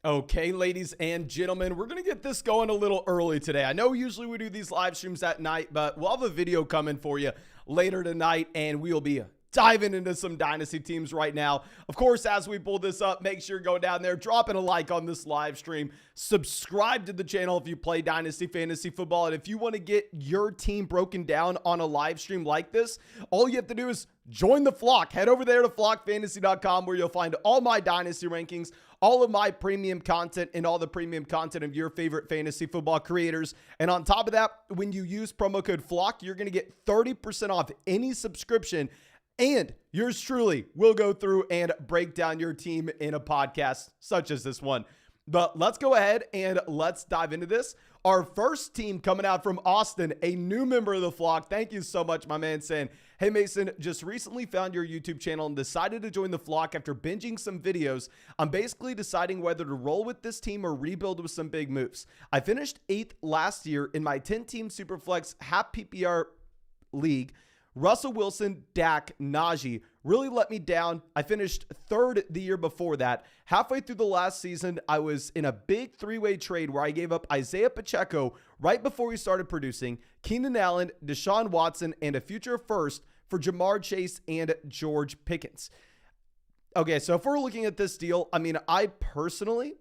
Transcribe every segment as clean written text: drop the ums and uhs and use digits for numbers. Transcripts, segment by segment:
Okay, ladies and gentlemen, we're going to get this going a little early today. I know usually we do these live streams at night, but we'll have a video coming for you later tonight, and we'll be diving into some Dynasty teams right now. Of course, as we pull this up, make sure you go down there, dropping a like on this live stream, subscribe to the channel if you play Dynasty Fantasy Football, and if you want to get your team broken down on a live stream like this, all you have to do is join the flock. Head over there to flockfantasy.com where you'll find all my Dynasty rankings, all of my premium content, and all the premium content of your favorite fantasy football creators. And on top of that, when you use promo code FLOCK, you're going to get 30% off any subscription. And yours truly will go through and break down your team in a podcast such as this one. But let's go ahead and let's dive into this. Our first team coming out from Austin, a new member of the flock. Thank you so much, my man, saying, "Hey Mason, just recently found your YouTube channel and decided to join the flock after binging some videos. I'm basically deciding whether to roll with this team or rebuild with some big moves. I finished 8th last year in my 10-team Superflex half PPR league. Russell Wilson, Dak, Najee really let me down. I finished 3rd the year before that. Halfway through the last season, I was in a big 3-way trade where I gave up Isaiah Pacheco right before he started producing, Keenan Allen, Deshaun Watson, and a future first for Jamar Chase and George Pickens." Okay, so if we're looking at this deal, I mean, I personally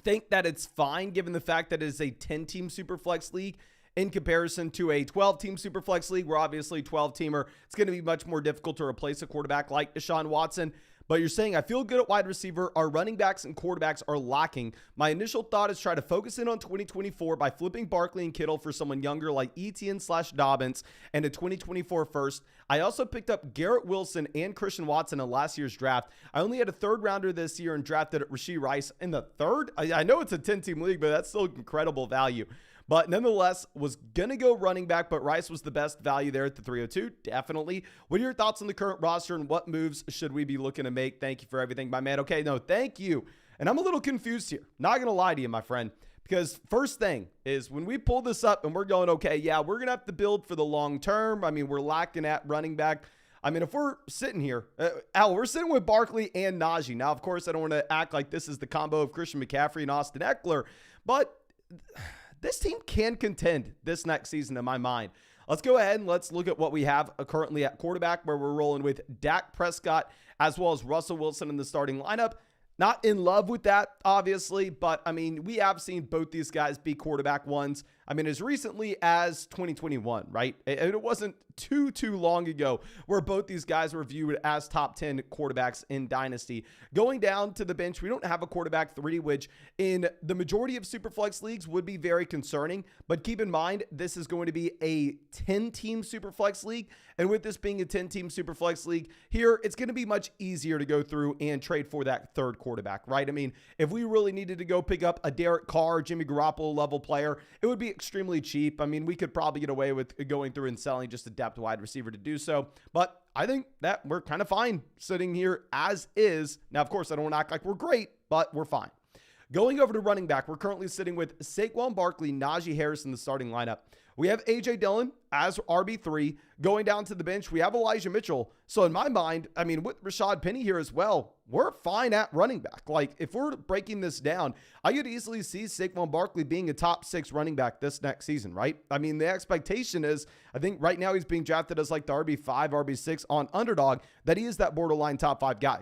think that it's fine given the fact that it is a 10-team Superflex league in comparison to a 12-team Superflex league where obviously 12-teamer, it's going to be much more difficult to replace a quarterback like Deshaun Watson. But you're saying, I feel good at wide receiver. Our running backs and quarterbacks are lacking. My initial thought is try to focus in on 2024 by flipping Barkley and Kittle for someone younger like Etienne/Dobbins and a 2024 first. I also picked up Garrett Wilson and Christian Watson in last year's draft. I only had a 3rd rounder this year and drafted Rashee Rice in the 3rd. I know it's a 10-team league, but that's still incredible value. But nonetheless, was going to go running back, but Rice was the best value there at the 302. Definitely. What are your thoughts on the current roster and what moves should we be looking to make? Thank you for everything, my man. Okay, no, thank you. And I'm a little confused here. Not going to lie to you, my friend. Because first thing is when we pull this up and we're going, okay, yeah, we're going to have to build for the long term. I mean, we're lacking at running back. I mean, if we're sitting here, we're sitting with Barkley and Najee. Now, of course, I don't want to act like this is the combo of Christian McCaffrey and Austin Eckler, but this team can contend this next season in my mind. Let's go ahead and let's look at what we have currently at quarterback, where we're rolling with Dak Prescott as well as Russell Wilson in the starting lineup. Not in love with that, obviously, but I mean, we have seen both these guys be quarterback ones. I mean, as recently as 2021, right? It wasn't too long ago where both these guys were viewed as top 10 quarterbacks in Dynasty. Going down to the bench, we don't have a quarterback 3, which in the majority of Superflex leagues would be very concerning. But keep in mind, this is going to be a 10-team Superflex league. And with this being a 10-team Superflex league, here it's going to be much easier to go through and trade for that 3rd quarterback, right? I mean, if we really needed to go pick up a Derek Carr, Jimmy Garoppolo level player, it would be extremely cheap. I mean, we could probably get away with going through and selling just a depth wide receiver to do so. But I think that we're kind of fine sitting here as is. Now, of course, I don't want to act like we're great, but we're fine. Going over to running back, we're currently sitting with Saquon Barkley, Najee Harris in the starting lineup. We have A.J. Dillon as RB3. Going down to the bench, we have Elijah Mitchell. So in my mind, I mean, with Rashad Penny here as well, we're fine at running back. Like, if we're breaking this down, I could easily see Saquon Barkley being a top 6 running back this next season, right? I mean, the expectation is, I think right now he's being drafted as like the RB5, RB6 on Underdog, that he is that borderline top 5 guy.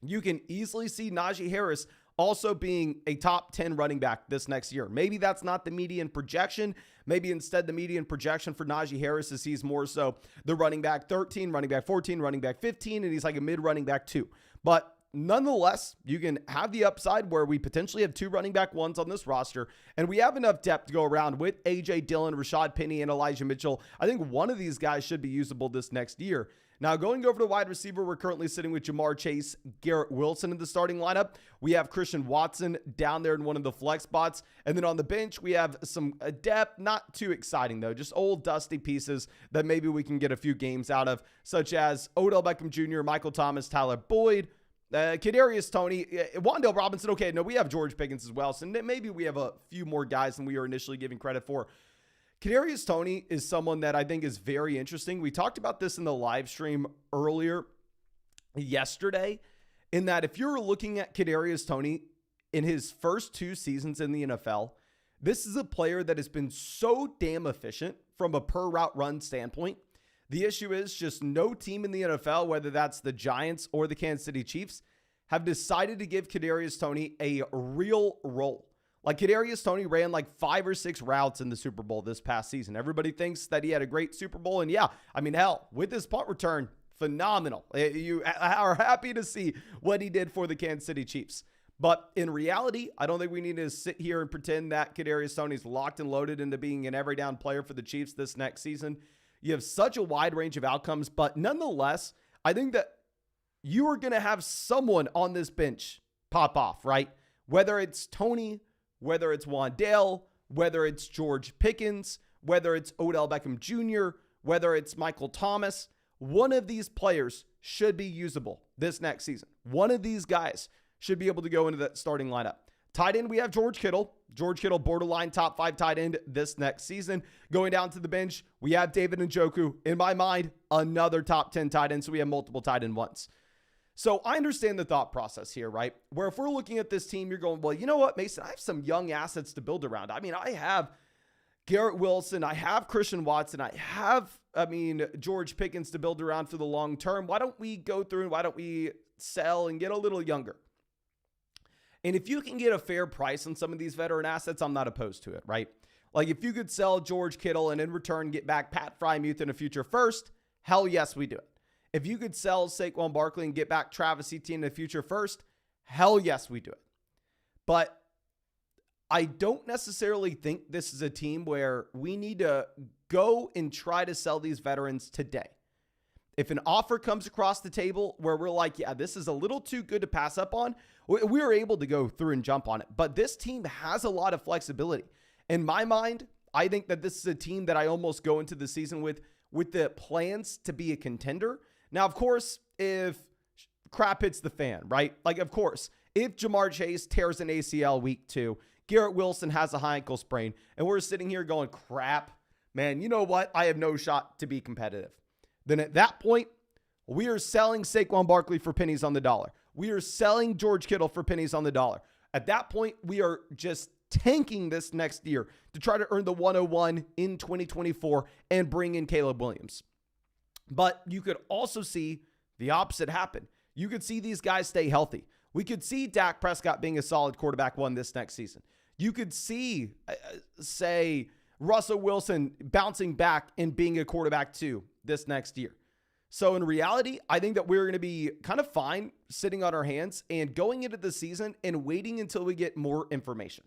You can easily see Najee Harris also being a top 10 running back this next year. Maybe that's not the median projection. Maybe instead the median projection for Najee Harris is he's more so the running back 13, running back 14, running back 15, and he's like a mid running back 2. But nonetheless, you can have the upside where we potentially have 2 running back 1s on this roster, and we have enough depth to go around with A.J. Dillon, Rashad Penny, and Elijah Mitchell. I think one of these guys should be usable this next year. Now, going over to wide receiver, we're currently sitting with Jamar Chase, Garrett Wilson in the starting lineup. We have Christian Watson down there in one of the flex spots. And then on the bench, we have some depth, not too exciting though, just old dusty pieces that maybe we can get a few games out of, such as Odell Beckham Jr., Michael Thomas, Tyler Boyd, Kadarius Toney, Wan'Dale Robinson. Okay, no, we have George Pickens as well. So maybe we have a few more guys than we were initially giving credit for. Kadarius Toney is someone that I think is very interesting. We talked about this in the live stream earlier yesterday, in that if you're looking at Kadarius Toney in his first 2 seasons in the NFL, this is a player that has been so damn efficient from a per route run standpoint. The issue is just no team in the NFL, whether that's the Giants or the Kansas City Chiefs, have decided to give Kadarius Toney a real role. Like Kadarius Toney ran like 5 or 6 routes in the Super Bowl this past season. Everybody thinks that he had a great Super Bowl. And yeah, I mean, hell, with his punt return, phenomenal. You are happy to see what he did for the Kansas City Chiefs. But in reality, I don't think we need to sit here and pretend that Kadarius Toney's locked and loaded into being an every down player for the Chiefs this next season. You have such a wide range of outcomes, but nonetheless, I think that you are going to have someone on this bench pop off, right? Whether it's Toney, whether it's Wan'Dale, whether it's George Pickens, whether it's Odell Beckham Jr., whether it's Michael Thomas, one of these players should be usable this next season. One of these guys should be able to go into that starting lineup. Tight end, we have George Kittle. George Kittle, borderline top 5 tight end this next season. Going down to the bench, we have David Njoku. In my mind, another top 10 tight end, so we have multiple tight end ones. So I understand the thought process here, right? Where if we're looking at this team, you're going, well, you know what, Mason? I have some young assets to build around. I mean, I have Garrett Wilson. I have Christian Watson. I have, George Pickens to build around for the long term. Why don't we go through and why don't we sell and get a little younger? And if you can get a fair price on some of these veteran assets, I'm not opposed to it, right? Like if you could sell George Kittle and in return get back Pat Frymuth in a future first, hell yes, we do it. If you could sell Saquon Barkley and get back Travis Etienne in a future first, hell yes, we do it. But I don't necessarily think this is a team where we need to go and try to sell these veterans today. If an offer comes across the table where we're like, yeah, this is a little too good to pass up on, we're able to go through and jump on it. But this team has a lot of flexibility. In my mind, I think that this is a team that I almost go into the season with the plans to be a contender. Now, of course, if crap hits the fan, right? Like, of course, if Jamar Chase tears an ACL week 2, Garrett Wilson has a high ankle sprain, and we're sitting here going, crap, man, you know what? I have no shot to be competitive. Then at that point, we are selling Saquon Barkley for pennies on the dollar. We are selling George Kittle for pennies on the dollar. At that point, we are just tanking this next year to try to earn the 101 in 2024 and bring in Caleb Williams. But you could also see the opposite happen. You could see these guys stay healthy. We could see Dak Prescott being a solid quarterback 1 this next season. You could see, say, Russell Wilson bouncing back and being a quarterback 2 this next year. So in reality, I think that we're going to be kind of fine sitting on our hands and going into the season and waiting until we get more information.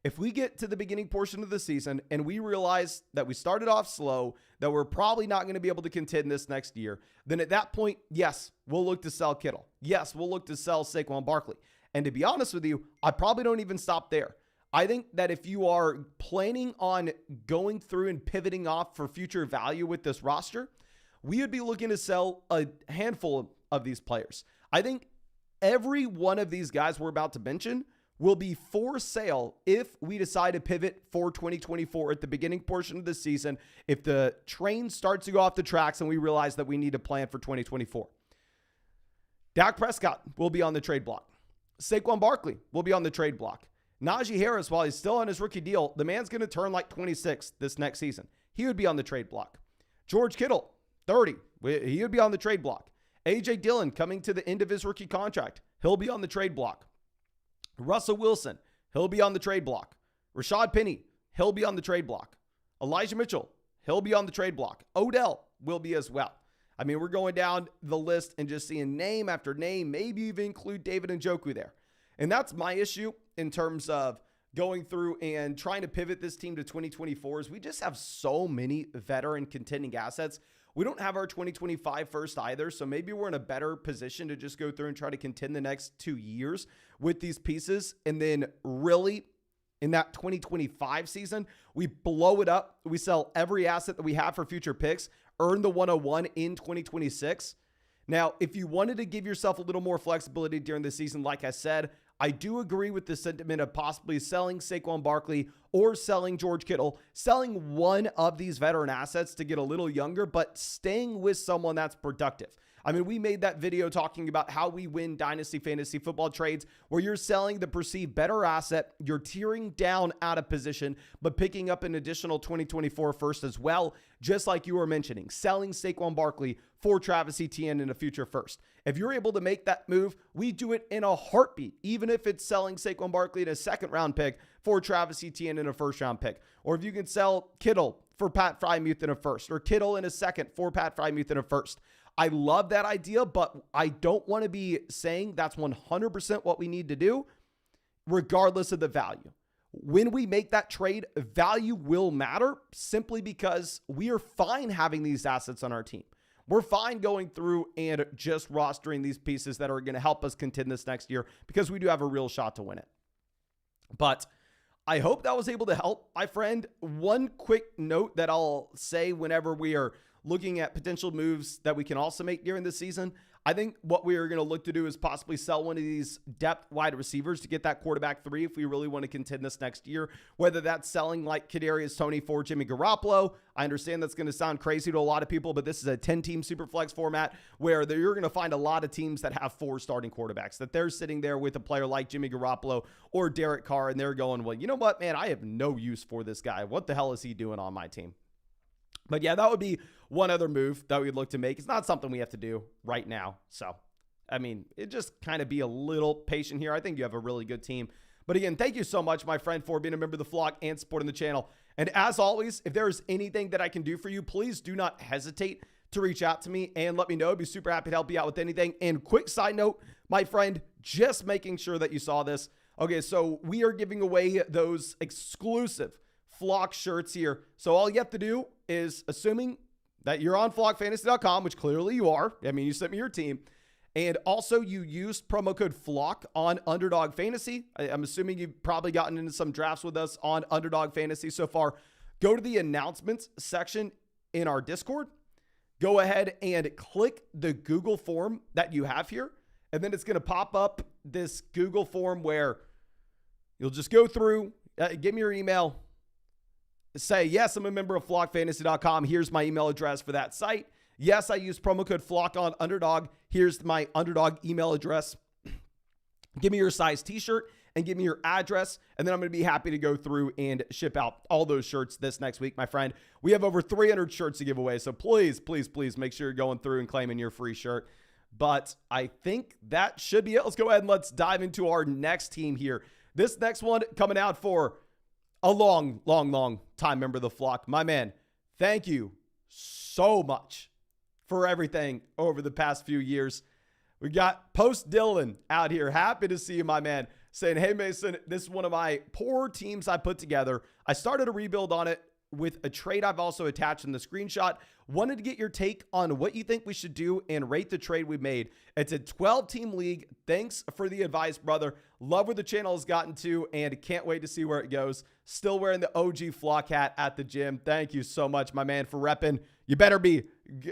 If we get to the beginning portion of the season and we realize that we started off slow, that we're probably not going to be able to contend this next year, then at that point, yes, we'll look to sell Kittle. Yes, we'll look to sell Saquon Barkley. And to be honest with you, I probably don't even stop there. I think that if you are planning on going through and pivoting off for future value with this roster, we would be looking to sell a handful of these players. I think every one of these guys we're about to mention will be for sale if we decide to pivot for 2024 at the beginning portion of the season, if the train starts to go off the tracks and we realize that we need to plan for 2024. Dak Prescott will be on the trade block. Saquon Barkley will be on the trade block. Najee Harris, while he's still on his rookie deal, the man's going to turn like 26 this next season. He would be on the trade block. George Kittle, 30. He would be on the trade block. A.J. Dillon coming to the end of his rookie contract. He'll be on the trade block. Russell Wilson, he'll be on the trade block. Rashad Penny, he'll be on the trade block. Elijah Mitchell, he'll be on the trade block. Odell will be as well. I mean, we're going down the list and just seeing name after name, maybe even include David Njoku there. And that's my issue in terms of going through and trying to pivot this team to 2024 is we just have so many veteran contending assets. We don't have our 2025 first either, so maybe we're in a better position to just go through and try to contend the next 2 years with these pieces. And then really in that 2025 season, we blow it up. We sell every asset that we have for future picks, earn the 101 in 2026. Now, if you wanted to give yourself a little more flexibility during the season, like I said, I do agree with the sentiment of possibly selling Saquon Barkley or selling George Kittle, selling one of these veteran assets to get a little younger, but staying with someone that's productive. I mean, we made that video talking about how we win dynasty fantasy football trades where you're selling the perceived better asset, you're tearing down out of position, but picking up an additional 2024 first as well, just like you were mentioning, selling Saquon Barkley for Travis Etienne in a future first. If you're able to make that move, we do it in a heartbeat, even if it's selling Saquon Barkley in a second-round pick for Travis Etienne in a first-round pick. Or if you can sell Kittle for Pat Frymuth in a first, or Kittle in a second for Pat Frymuth in a first. I love that idea, but I don't want to be saying that's 100% what we need to do, regardless of the value. When we make that trade, value will matter simply because we are fine having these assets on our team. We're fine going through and just rostering these pieces that are going to help us contend this next year because we do have a real shot to win it. But I hope that was able to help, my friend. One quick note that I'll say whenever we are looking at potential moves that we can also make during the season, I think what we are going to look to do is possibly sell one of these depth wide receivers to get that quarterback 3 if we really want to contend this next year, whether that's selling like Kadarius Toney for Jimmy Garoppolo. I understand that's going to sound crazy to a lot of people, but this is a 10-team Superflex format where you're going to find a lot of teams that have 4 starting quarterbacks, that they're sitting there with a player like Jimmy Garoppolo or Derek Carr, and they're going, well, you know what, man, I have no use for this guy. What the hell is he doing on my team? But yeah, that would be one other move that we'd look to make. It's not something we have to do right now. So, I mean, it just kind of be a little patient here. I think you have a really good team. But again, thank you so much, my friend, for being a member of the flock and supporting the channel. And as always, if there is anything that I can do for you, please do not hesitate to reach out to me and let me know. I'd be super happy to help you out with anything. And quick side note, my friend, just making sure that you saw this. Okay, so we are giving away those exclusive flock shirts here. So all you have to do is, assuming that you're on flockfantasy.com, which clearly you are. I mean, you sent me your team. And also you used promo code FLOCK on Underdog Fantasy. I'm assuming you've probably gotten into some drafts with us on Underdog Fantasy so far. Go to the announcements section in our Discord. Go ahead and click the Google form that you have here. And then it's going to pop up this Google form where you'll just go through, give me your email, say, yes, I'm a member of flockfantasy.com. Here's my email address for that site. Yes, I use promo code FLOCK on Underdog. Here's my Underdog email address. Give me your size t-shirt and give me your address. And then I'm going to be happy to go through and ship out all those shirts this next week, my friend. We have over 300 shirts to give away. So please, please, please make sure you're going through and claiming your free shirt. But I think that should be it. Let's go ahead and let's dive into our next team here. This next one coming out for a long time member of the flock. My man, thank you so much for everything over the past few years. We got Post Dylan out here. Happy to see you, my man, saying, hey, Mason, this is one of my poor teams I put together. I started a rebuild on it with a trade I've also attached in the screenshot. Wanted to get your take on what you think we should do and rate the trade we made. It's a 12-team league. Thanks for the advice, brother. Love where the channel has gotten to and can't wait to see where it goes. Still wearing the OG flock hat at the gym. Thank you so much, my man, for repping. You better be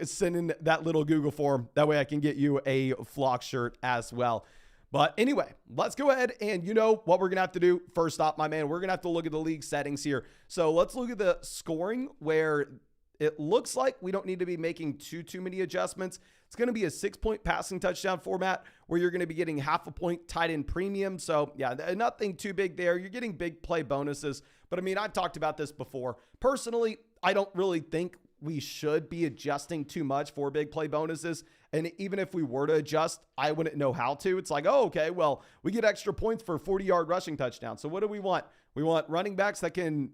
sending that little Google form. That way I can get you a flock shirt as well. But anyway, let's go ahead and you know what we're going to have to do. First off, my man, we're going to have to look at the league settings here. So let's look at the scoring where it looks like we don't need to be making too many adjustments. It's going to be a 6-point passing touchdown format where you're going to be getting half a point tight end premium. So yeah, nothing too big there. You're getting big play bonuses. But I mean, I've talked about this before. Personally, I don't really think we should be adjusting too much for big play bonuses. And even if we were to adjust, I wouldn't know how to. It's like, oh, okay, well, we get extra points for 40-yard rushing touchdown. So what do we want? We want running backs that can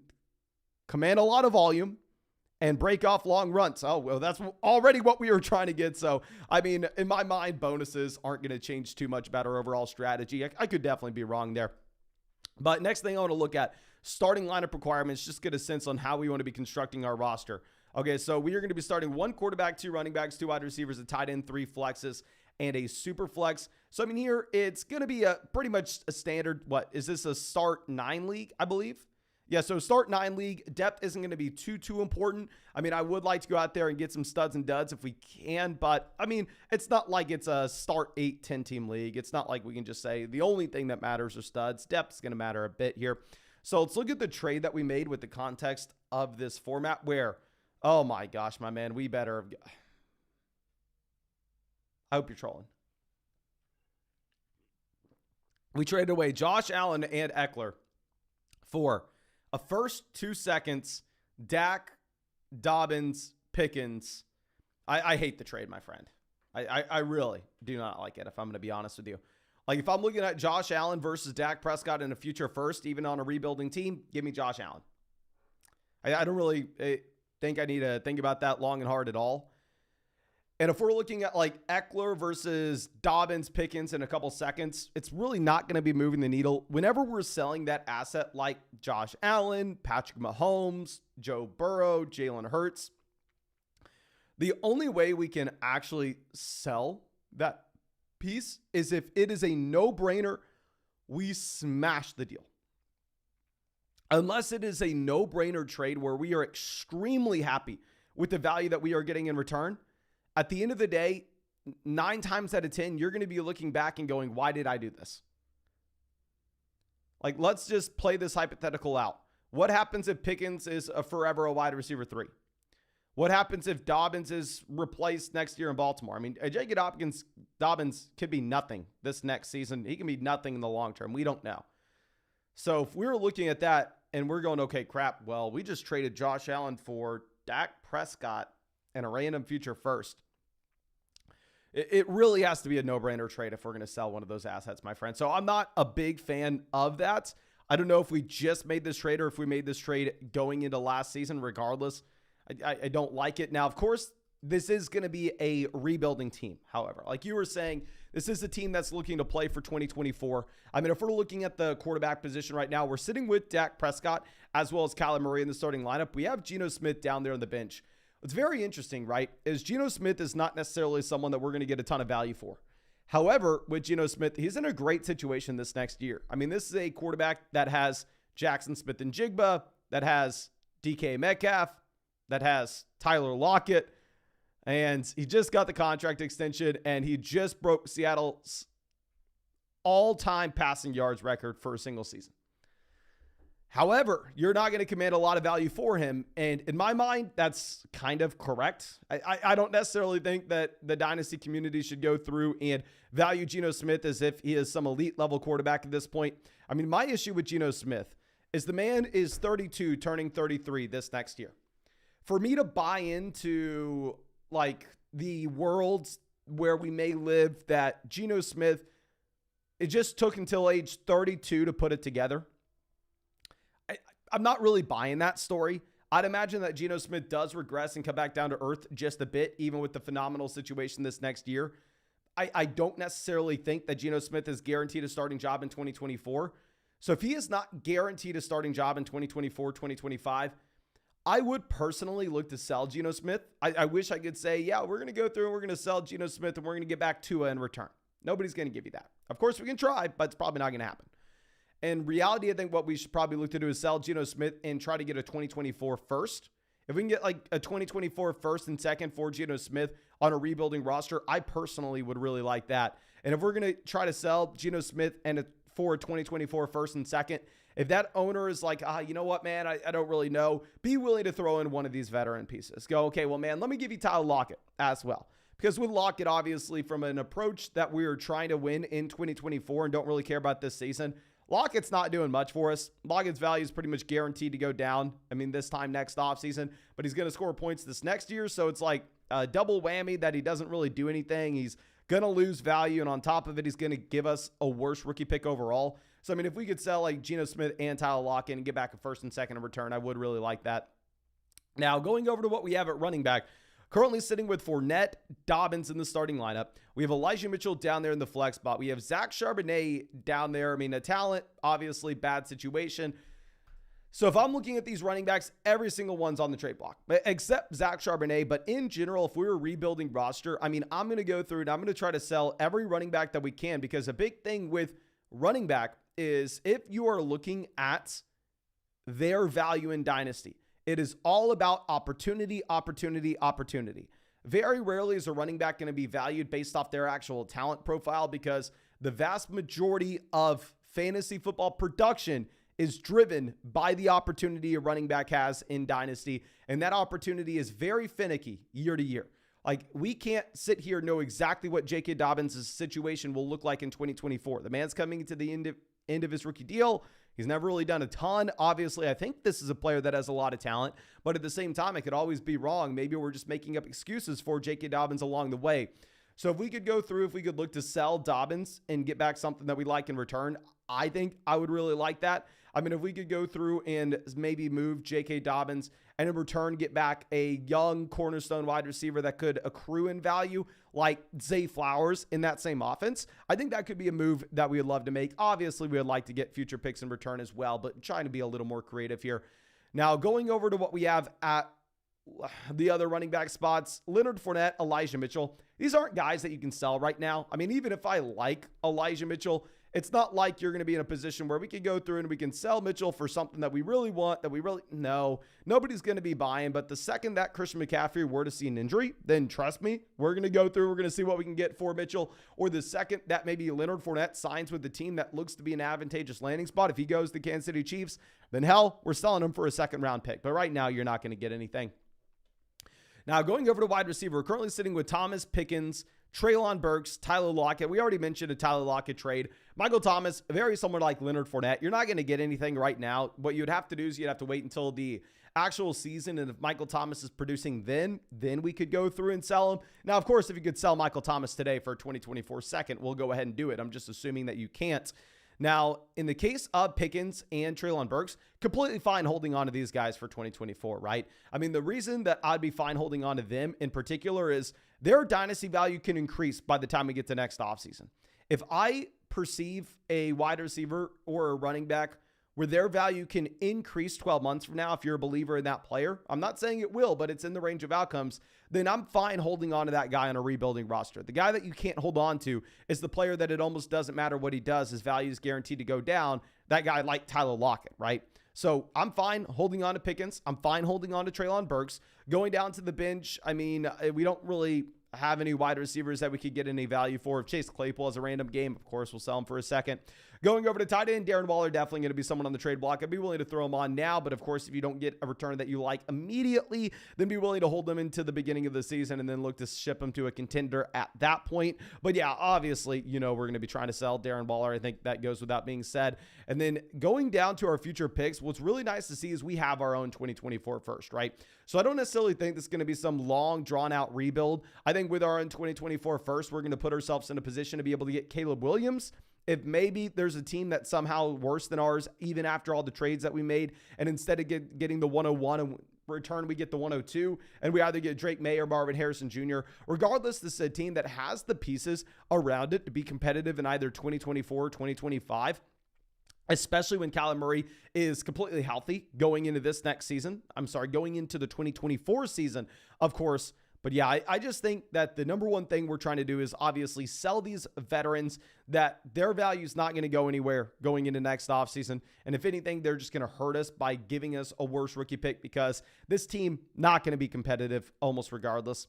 command a lot of volume and break off long runs. Oh, well, that's already what we were trying to get. So, I mean, in my mind, bonuses aren't going to change too much about our overall strategy. I could definitely be wrong there. But next thing I want to look at, starting lineup requirements, just get a sense on how we want to be constructing our roster. Okay, so we are going to be starting 1 quarterback, 2 running backs, 2 wide receivers, a tight end, 3 flexes, and a super flex. So, I mean, here it's going to be a pretty much a standard, what, is this a start 9 league, I believe? Yeah, so start 9 league. Depth isn't going to be too important. I mean, I would like to go out there and get some studs and duds if we can, but I mean, it's not like it's a start 8, 10-team league. It's not like we can just say the only thing that matters are studs. Depth is going to matter a bit here. So let's look at the trade that we made with the context of this format where, oh my gosh, my man, we better have... I hope you're trolling. We traded away Josh Allen and Eckler for a first, 2 seconds, Dak, Dobbins, Pickens. I hate the trade, my friend. I really do not like it, if I'm going to be honest with you. Like, if I'm looking at Josh Allen versus Dak Prescott in a future first, even on a rebuilding team, give me Josh Allen. I don't really think I need to think about that long and hard at all. And if we're looking at like Eckler versus Dobbins, Pickens in a couple seconds, it's really not going to be moving the needle. Whenever we're selling that asset like Josh Allen, Patrick Mahomes, Joe Burrow, Jalen Hurts, the only way we can actually sell that piece is if it is a no-brainer, we smash the deal. Unless it is a no-brainer trade where we are extremely happy with the value that we are getting in return, at the end of the day, 9 times out of 10, you're going to be looking back and going, why did I do this? Like, let's just play this hypothetical out. What happens if Pickens is forever a wide receiver 3? What happens if Dobbins is replaced next year in Baltimore? I mean, J.K. Dobbins could be nothing this next season. He can be nothing in the long term. We don't know. So if we're looking at that and we're going, okay, crap, well, we just traded Josh Allen for Dak Prescott and a random future first. It really has to be a no-brainer trade if we're going to sell one of those assets, my friend. So I'm not a big fan of that. I don't know if we just made this trade or if we made this trade going into last season. Regardless, I don't like it. Now, of course, this is going to be a rebuilding team. However, like you were saying, this is a team that's looking to play for 2024. I mean, if we're looking at the quarterback position right now, we're sitting with Dak Prescott as well as Kyler Murray in the starting lineup. We have Geno Smith down there on the bench. What's very interesting, right, is Geno Smith is not necessarily someone that we're going to get a ton of value for. However, with Geno Smith, he's in a great situation this next year. I mean, this is a quarterback that has Jackson Smith and Jigba, that has DK Metcalf, that has Tyler Lockett, and he just got the contract extension, and he just broke Seattle's all-time passing yards record for a single season. However, you're not going to command a lot of value for him. And in my mind, that's kind of correct. I don't necessarily think that the Dynasty community should go through and value Geno Smith as if he is some elite level quarterback at this point. I mean, my issue with Geno Smith is the man is 32, turning 33 this next year. For me to buy into like the worlds where we may live that Geno Smith, it just took until age 32 to put it together. I'm not really buying that story. I'd imagine that Geno Smith does regress and come back down to earth just a bit, even with the phenomenal situation this next year. I don't necessarily think that Geno Smith is guaranteed a starting job in 2024. So if he is not guaranteed a starting job in 2024, 2025, I would personally look to sell Geno Smith. I wish I could say, yeah, we're going to go through and we're going to sell Geno Smith and we're going to get back Tua in return. Nobody's going to give you that. Of course, we can try, but it's probably not going to happen. In reality, I think what we should probably look to do is sell Geno Smith and try to get a 2024 first. If we can get like a 2024 first and second for Geno Smith on a rebuilding roster, I personally would really like that. And if we're going to try to sell Geno Smith and for a 2024 first and second, if that owner is like, you know what, man, I don't really know, be willing to throw in one of these veteran pieces. Go, okay, well, man, let me give you Tyler Lockett as well. Because with Lockett, obviously, from an approach that we are trying to win in 2024 and don't really care about this season, Lockett's not doing much for us. Lockett's value is pretty much guaranteed to go down. I mean, this time next offseason, but he's going to score points this next year. So it's like a double whammy that he doesn't really do anything. He's going to lose value. And on top of it, he's going to give us a worse rookie pick overall. So, I mean, if we could sell like Geno Smith and Tyler Lockett and get back a first and second in return, I would really like that. Now, going over to what we have at running back, currently sitting with Fournette, Dobbins in the starting lineup. We have Elijah Mitchell down there in the flex spot. We have Zach Charbonnet down there. I mean, a talent, obviously, bad situation. So if I'm looking at these running backs, every single one's on the trade block, except Zach Charbonnet. But in general, if we were rebuilding roster, I mean, I'm going to go through and I'm going to try to sell every running back that we can, because a big thing with running back is if you are looking at their value in Dynasty, it is all about opportunity, opportunity, opportunity. Very rarely is a running back going to be valued based off their actual talent profile, because the vast majority of fantasy football production is driven by the opportunity a running back has in Dynasty, and that opportunity is very finicky year to year. Like, we can't sit here and know exactly what J.K. Dobbins' situation will look like in 2024. The man's coming to the end of his rookie deal. He's never really done a ton. Obviously, I think this is a player that has a lot of talent, but at the same time, it could always be wrong. Maybe we're just making up excuses for J.K. Dobbins along the way. So if we could go through, if we could look to sell Dobbins and get back something that we like in return, I think I would really like that. I mean, if we could go through and maybe move J.K. Dobbins and in return get back a young cornerstone wide receiver that could accrue in value like Zay Flowers in that same offense, I think that could be a move that we would love to make. Obviously, we would like to get future picks in return as well, but trying to be a little more creative here. Now, going over to what we have at the other running back spots, Leonard Fournette, Elijah Mitchell. These aren't guys that you can sell right now. I mean, even if I like Elijah Mitchell, it's not like you're going to be in a position where we can go through and we can sell Mitchell for something that we really want, no, nobody's going to be buying. But the second that Christian McCaffrey were to see an injury, then trust me, we're going to go through, we're going to see what we can get for Mitchell. Or the second that maybe Leonard Fournette signs with the team that looks to be an advantageous landing spot, if he goes to the Kansas City Chiefs, then hell, we're selling him for a second round pick. But right now, you're not going to get anything. Now, going over to wide receiver, we're currently sitting with Thomas Pickens, Treylon Burks, Tyler Lockett. We already mentioned a Tyler Lockett trade. Michael Thomas, very similar like Leonard Fournette. You're not going to get anything right now. What you'd have to do is you'd have to wait until the actual season, and if Michael Thomas is producing then we could go through and sell him. Now, of course, if you could sell Michael Thomas today for 2024 second, we'll go ahead and do it. I'm just assuming that you can't. Now, in the case of Pickens and Treylon Burks, completely fine holding on to these guys for 2024, right? I mean, the reason that I'd be fine holding on to them in particular is their dynasty value can increase by the time we get to next offseason. If I perceive a wide receiver or a running back where their value can increase 12 months from now, if you're a believer in that player, I'm not saying it will, but it's in the range of outcomes, then I'm fine holding on to that guy on a rebuilding roster. The guy that you can't hold on to is the player that it almost doesn't matter what he does. His value is guaranteed to go down. That guy like Tyler Lockett, right? So I'm fine holding on to Pickens. I'm fine holding on to Treylon Burks. Going down to the bench, I mean, we don't really have any wide receivers that we could get any value for. If Chase Claypool has a random game, of course, we'll sell him for a second. Going over to tight end, Darren Waller, definitely going to be someone on the trade block. I'd be willing to throw him on now, but of course, if you don't get a return that you like immediately, then be willing to hold them into the beginning of the season and then look to ship them to a contender at that point. But yeah, obviously, you know, we're going to be trying to sell Darren Waller. I think that goes without being said. And then going down to our future picks, what's really nice to see is we have our own 2024 first, right? So I don't necessarily think this is going to be some long, drawn-out rebuild. I think with our own 2024 first, we're going to put ourselves in a position to be able to get Caleb Williams. If maybe there's a team that's somehow worse than ours, even after all the trades that we made, and instead of getting the 101 and return, we get the 102, and we either get Drake May or Marvin Harrison Jr. Regardless, this is a team that has the pieces around it to be competitive in either 2024 or 2025. Especially when Kyler Murray is completely healthy going into this next season. Going into the 2024 season, of course. But yeah, I just think that the number one thing we're trying to do is obviously sell these veterans that their value is not going to go anywhere going into next offseason. And if anything, they're just going to hurt us by giving us a worse rookie pick because this team not going to be competitive almost regardless.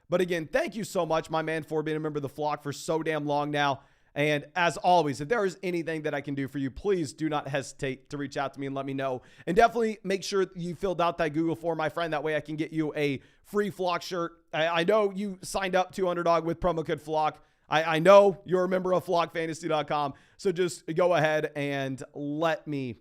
But again, thank you so much, my man, for being a member of the flock for so damn long now. And as always, if there is anything that I can do for you, please do not hesitate to reach out to me and let me know. And definitely make sure you filled out that Google form, my friend. That way I can get you a free flock shirt. I know you signed up to Underdog with promo code flock. I know you're a member of flockfantasy.com. So just go ahead and let me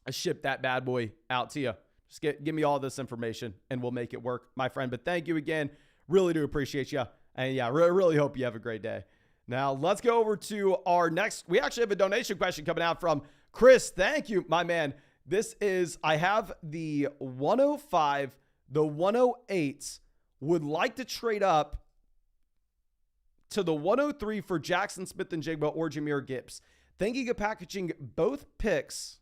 ship that bad boy out to you. Just give me all this information and we'll make it work, my friend. But thank you again. Really do appreciate you. And yeah, really hope you have a great day. Now, let's go over to our next. We actually have a donation question coming out from Chris. Thank you, my man. This is, I have the 105, the 108s, would like to trade up to the 103 for Jackson Smith-Njigba or Jahmyr Gibbs. Thinking of packaging both picks.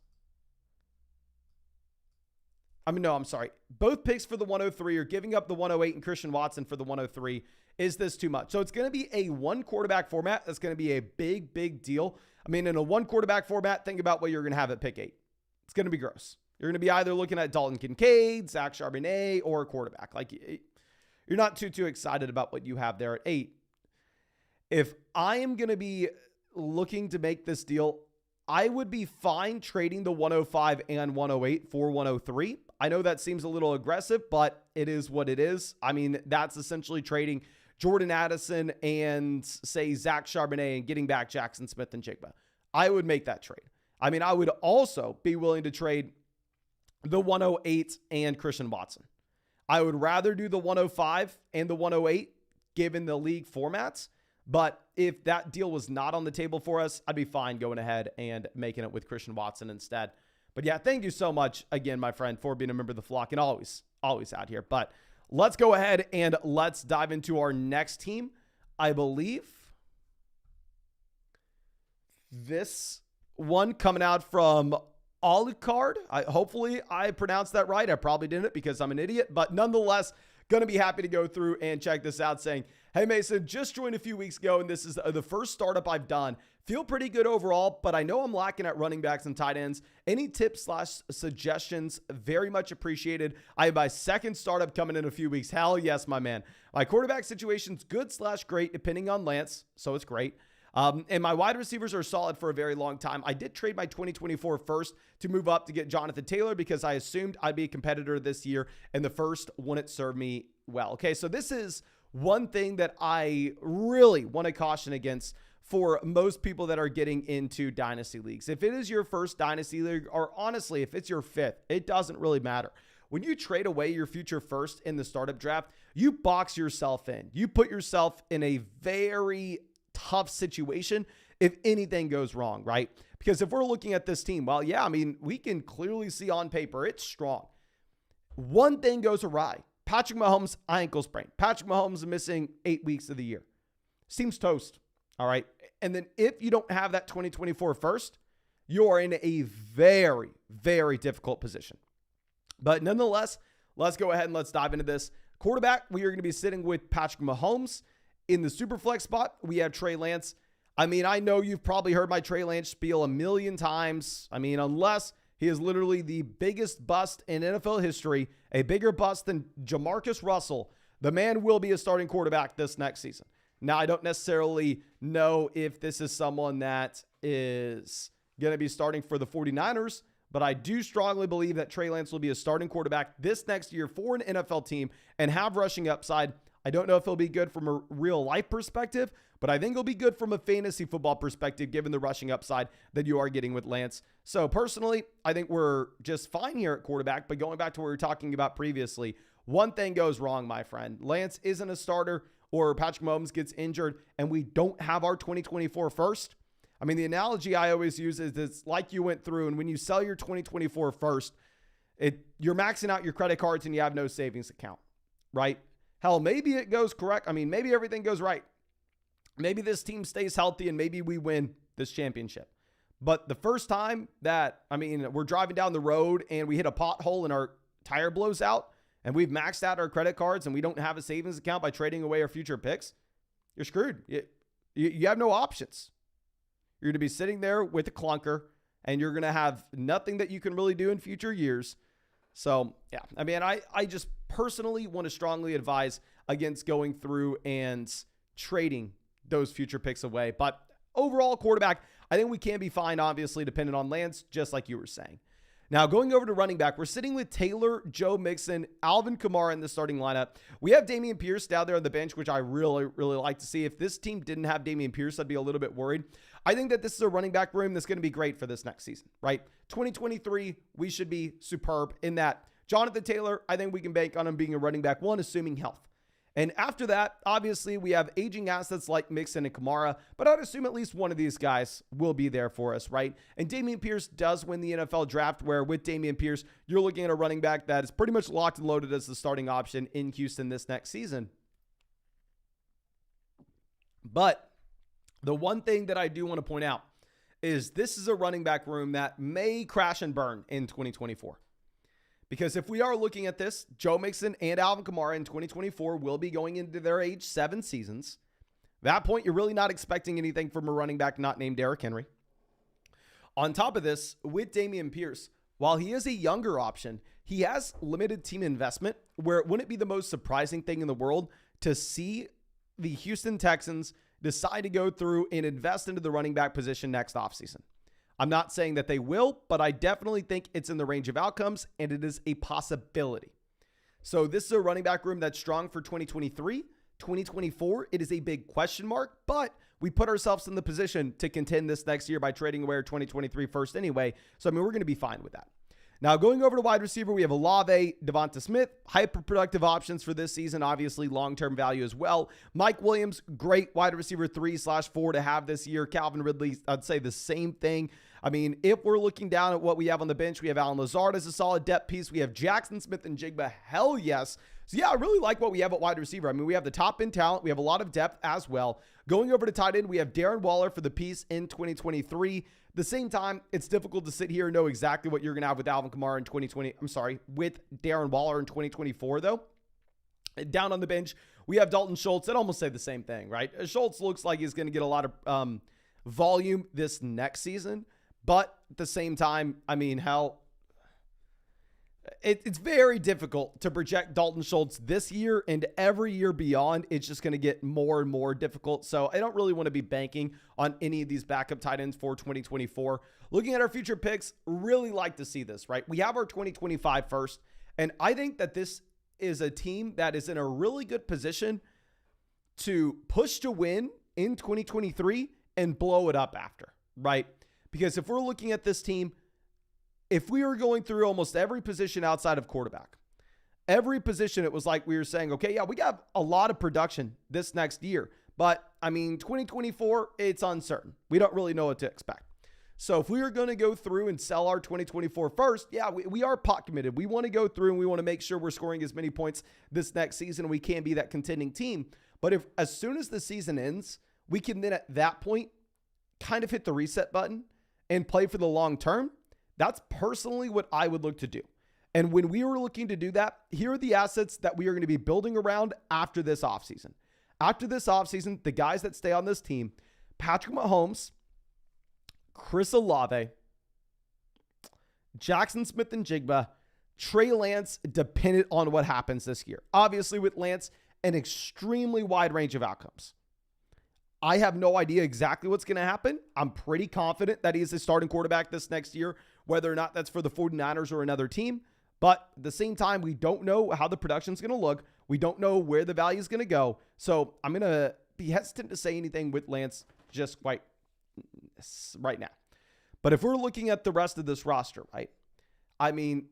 Both picks for the 103 or giving up the 108 and Christian Watson for the 103. Is this too much? So it's going to be a one quarterback format. That's going to be a big, big deal. I mean, in a one quarterback format, think about what you're going to have at pick 8. It's going to be gross. You're going to be either looking at Dalton Kincaid, Zach Charbonnet, or a quarterback. Like, you're not too excited about what you have there at 8. If I am going to be looking to make this deal, I would be fine trading the 105 and 108 for 103. I know that seems a little aggressive, but it is what it is. I mean, that's essentially trading Jordan Addison and, say, Zach Charbonnet and getting back Jackson Smith and Jigba. I would make that trade. I mean, I would also be willing to trade the 108 and Christian Watson. I would rather do the 105 and the 108 given the league formats. But if that deal was not on the table for us, I'd be fine going ahead and making it with Christian Watson instead. But yeah, thank you so much again, my friend, for being a member of the flock and always out here. But let's go ahead and let's dive into our next team. I believe this one coming out from Alucard. Hopefully I pronounced that right. I probably didn't because I'm an idiot, but nonetheless, going to be happy to go through and check this out saying, hey, Mason, just joined a few weeks ago, and this is the first startup I've done. Feel pretty good overall, but I know I'm lacking at running backs and tight ends. Any tips / suggestions, very much appreciated. I have my second startup coming in a few weeks. Hell yes, my man. My quarterback situation's good / great, depending on Lance, so it's great. And my wide receivers are solid for a very long time. I did trade my 2024 first to move up to get Jonathan Taylor because I assumed I'd be a competitor this year, and the first wouldn't serve me well. Okay, so this is one thing that I really want to caution against for most people that are getting into dynasty leagues. If it is your first dynasty league, or honestly, if it's your fifth, it doesn't really matter. When you trade away your future first in the startup draft, you box yourself in. You put yourself in a very tough situation if anything goes wrong, right? Because if we're looking at this team, well, yeah, I mean, we can clearly see on paper it's strong. One thing goes awry. Patrick Mahomes, ankle sprain. Patrick Mahomes is missing 8 weeks of the year. Seems toast, all right? And then if you don't have that 2024 first, you are in a very, very difficult position. But nonetheless, let's go ahead and let's dive into this. Quarterback, we are going to be sitting with Patrick Mahomes. In the super flex spot, we have Trey Lance. I mean, I know you've probably heard my Trey Lance spiel a million times. I mean, unless he is literally the biggest bust in NFL history, a bigger bust than Jamarcus Russell, the man will be a starting quarterback this next season. Now, I don't necessarily know if this is someone that is going to be starting for the 49ers, but I do strongly believe that Trey Lance will be a starting quarterback this next year for an NFL team and have rushing upside. I don't know if it'll be good from a real life perspective, but I think it'll be good from a fantasy football perspective, given the rushing upside that you are getting with Lance. So personally, I think we're just fine here at quarterback, but going back to what we were talking about previously, one thing goes wrong, my friend. Lance isn't a starter, or Patrick Mahomes gets injured and we don't have our 2024 first. I mean, the analogy I always use is it's like you went through and when you sell your 2024 first, you're maxing out your credit cards and you have no savings account, right? Hell, maybe it goes correct. I mean, maybe everything goes right. Maybe this team stays healthy and maybe we win this championship. But the first time that, I mean, we're driving down the road and we hit a pothole and our tire blows out and we've maxed out our credit cards and we don't have a savings account by trading away our future picks, you're screwed. You have no options. You're going to be sitting there with a clunker and you're going to have nothing that you can really do in future years. So, yeah, I mean, I just personally want to strongly advise against going through and trading those future picks away. But overall, quarterback, I think we can be fine, obviously, depending on Lance, just like you were saying. Now, going over to running back, we're sitting with Taylor, Joe Mixon, Alvin Kamara in the starting lineup. We have Dameon Pierce down there on the bench, which I really, really like to see. If this team didn't have Dameon Pierce, I'd be a little bit worried. I think that this is a running back room that's going to be great for this next season, right? 2023, we should be superb in that. Jonathan Taylor, I think we can bank on him being a running back one, assuming health. And after that, obviously, we have aging assets like Mixon and Kamara, but I'd assume at least one of these guys will be there for us, right? And Dameon Pierce does win the NFL draft, where with Dameon Pierce, you're looking at a running back that is pretty much locked and loaded as the starting option in Houston this next season. But the one thing that I do want to point out is this is a running back room that may crash and burn in 2024. Because if we are looking at this, Joe Mixon and Alvin Kamara in 2024 will be going into their age 7 seasons. At that point, you're really not expecting anything from a running back not named Derrick Henry. On top of this, with Dameon Pierce, while he is a younger option, he has limited team investment, where it wouldn't be the most surprising thing in the world to see the Houston Texans decide to go through and invest into the running back position next offseason. I'm not saying that they will, but I definitely think it's in the range of outcomes, and it is a possibility. So this is a running back room that's strong for 2023. 2024, it is a big question mark, but we put ourselves in the position to contend this next year by trading away our 2023 first anyway. So, I mean, we're going to be fine with that. Now, going over to wide receiver, we have Olave, Devonta Smith, hyper-productive options for this season, obviously long-term value as well. Mike Williams, great wide receiver 3/4 to have this year. Calvin Ridley, I'd say the same thing. I mean, if we're looking down at what we have on the bench, we have Allen Lazard as a solid depth piece. We have Jackson Smith and Jigba. Hell yes. So, yeah, I really like what we have at wide receiver. I mean, we have the top-end talent. We have a lot of depth as well. Going over to tight end, we have Darren Waller for the piece in 2023. At the same time, it's difficult to sit here and know exactly what you're going to have with Alvin Kamara in 2020. I'm sorry, with Darren Waller in 2024, though. Down on the bench, we have Dalton Schultz. I'd almost say the same thing, right? Schultz looks like he's going to get a lot of volume this next season. But at the same time, I mean, hell, it's very difficult to project Dalton Schultz this year, and every year beyond, it's just going to get more and more difficult. So I don't really want to be banking on any of these backup tight ends for 2024. Looking at our future picks, really like to see this, right? We have our 2025 first, and I think that this is a team that is in a really good position to push to win in 2023 and blow it up after, right? Because if we're looking at this team, if we were going through almost every position outside of quarterback, every position, it was like we were saying, okay, yeah, we got a lot of production this next year. But, I mean, 2024, it's uncertain. We don't really know what to expect. So if we are going to go through and sell our 2024 first, yeah, we are pot committed. We want to go through and we want to make sure we're scoring as many points this next season and we can be that contending team. But if as soon as the season ends, we can then at that point kind of hit the reset button and play for the long term. That's personally what I would look to do. And when we were looking to do that, here are the assets that we are going to be building around after this offseason. After this offseason, the guys that stay on this team, Patrick Mahomes, Chris Olave, Jackson Smith and Jigba, Trey Lance, dependent on what happens this year. Obviously, with Lance, an extremely wide range of outcomes. I have no idea exactly what's going to happen. I'm pretty confident that he is a starting quarterback this next year, whether or not that's for the 49ers or another team. But at the same time, we don't know how the production is going to look. We don't know where the value is going to go. So I'm going to be hesitant to say anything with Lance just quite right now. But if we're looking at the rest of this roster, right? I mean,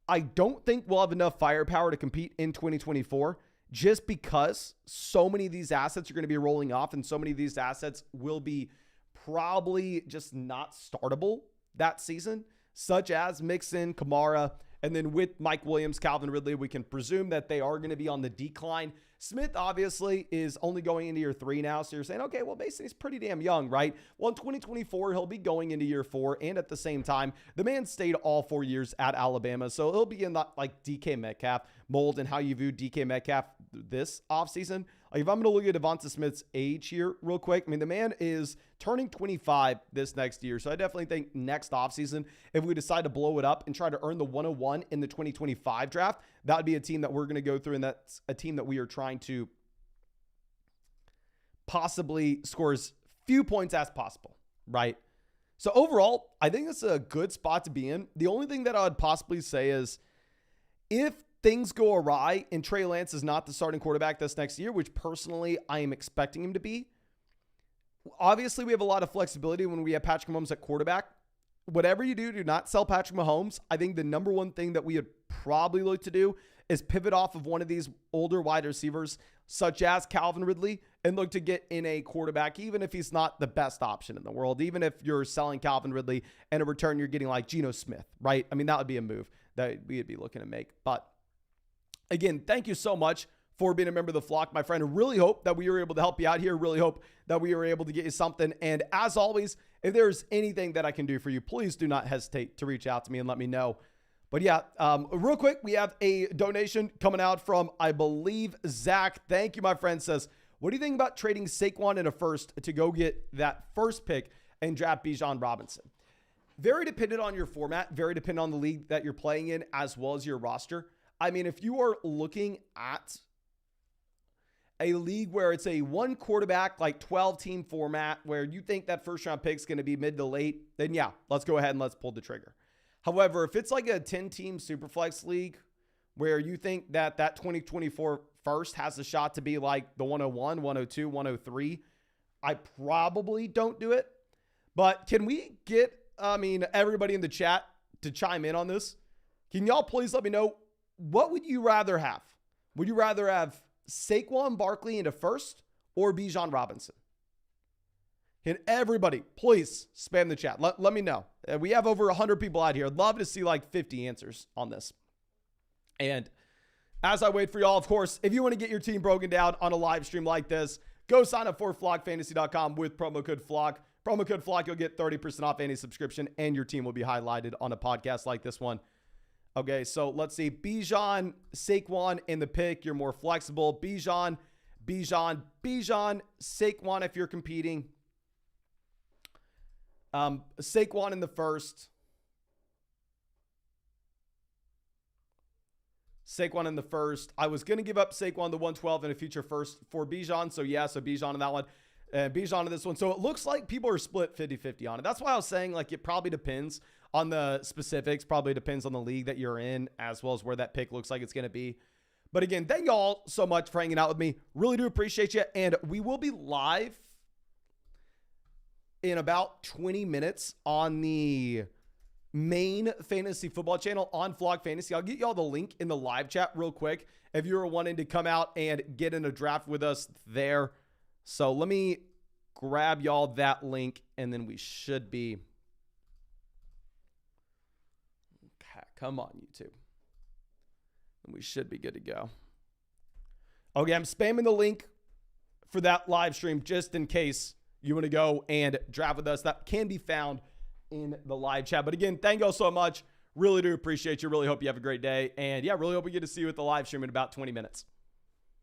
I don't think we'll have enough firepower to compete in 2024 just because so many of these assets are going to be rolling off and so many of these assets will be probably just not startable that season, such as Mixon, Kamara, and then with Mike Williams, Calvin Ridley, we can presume that they are going to be on the decline. Smith obviously is only going into year 3 now. So you're saying, okay, well, basically he's pretty damn young, right? Well, in 2024, he'll be going into year 4. And at the same time, the man stayed all 4 years at Alabama. So he'll be in that like DK Metcalf mold and how you view DK Metcalf this offseason. Like if I'm going to look at Devonta Smith's age here real quick, I mean, the man is turning 25 this next year. So I definitely think next offseason, if we decide to blow it up and try to earn the 101 in the 2025 draft, that would be a team that we're going to go through. And that's a team that we are trying to possibly score as few points as possible, right? So overall, I think it's a good spot to be in. The only thing that I would possibly say is if things go awry and Trey Lance is not the starting quarterback this next year, which personally I am expecting him to be. Obviously, we have a lot of flexibility when we have Patrick Mahomes at quarterback. Whatever you do, do not sell Patrick Mahomes. I think the number one thing that we would probably look to do is pivot off of one of these older wide receivers, such as Calvin Ridley, and look to get in a quarterback, even if he's not the best option in the world, even if you're selling Calvin Ridley and in return you're getting like Geno Smith, right? I mean, that would be a move that we'd be looking to make. But again, thank you so much for being a member of the flock, my friend. I really hope that we were able to help you out here. Really hope that we were able to get you something. And as always, if there's anything that I can do for you, please do not hesitate to reach out to me and let me know. But yeah, real quick, we have a donation coming out from, I believe, Zach. Thank you, my friend. Says, what do you think about trading Saquon in a first to go get that first pick and draft Bijan Robinson? Very dependent on your format, very dependent on the league that you're playing in, as well as your roster. I mean, if you are looking at a league where it's a one quarterback, like 12 team format where you think that first round pick is going to be mid to late, then yeah, let's go ahead and let's pull the trigger. However, if it's like a 10 team superflex league where you think that 2024 first has a shot to be like the 101, 102, 103, I probably don't do it. But can we get, everybody in the chat to chime in on this? Can y'all please let me know, what would you rather have? Would you rather have Saquon Barkley into first or Bijan Robinson? Can everybody please spam the chat? Let me know. We have over 100 people out here. I'd love to see like 50 answers on this. And as I wait for y'all, of course, if you want to get your team broken down on a live stream like this, go sign up for flockfantasy.com with promo code FLOCK. Promo code FLOCK, you'll get 30% off any subscription, and your team will be highlighted on a podcast like this one. Okay, so let's see. Bijan, Saquon in the pick. You're more flexible. Bijan, Saquon if you're competing. Saquon in the first. Saquon in the first. I was going to give up Saquon the 112 in a future first for Bijan. So yeah, so Bijan in that one. Bijan in this one. So it looks like people are split 50-50 on it. That's why I was saying like it probably depends on the specifics. Probably depends on the league that you're in as well as where that pick looks like it's going to be. But again, thank y'all so much for hanging out with me. Really do appreciate you. And we will be live in about 20 minutes on the main fantasy football channel on Flock Fantasy. I'll get y'all the link in the live chat real quick if you're wanting to come out and get in a draft with us there. So let me grab y'all that link and then we should be. Okay, come on, YouTube. And we should be good to go. Okay, I'm spamming the link for that live stream just in case you want to go and draft with us. That can be found in the live chat. But again, thank y'all so much. Really do appreciate you. Really hope you have a great day. And yeah, really hope we get to see you at the live stream in about 20 minutes.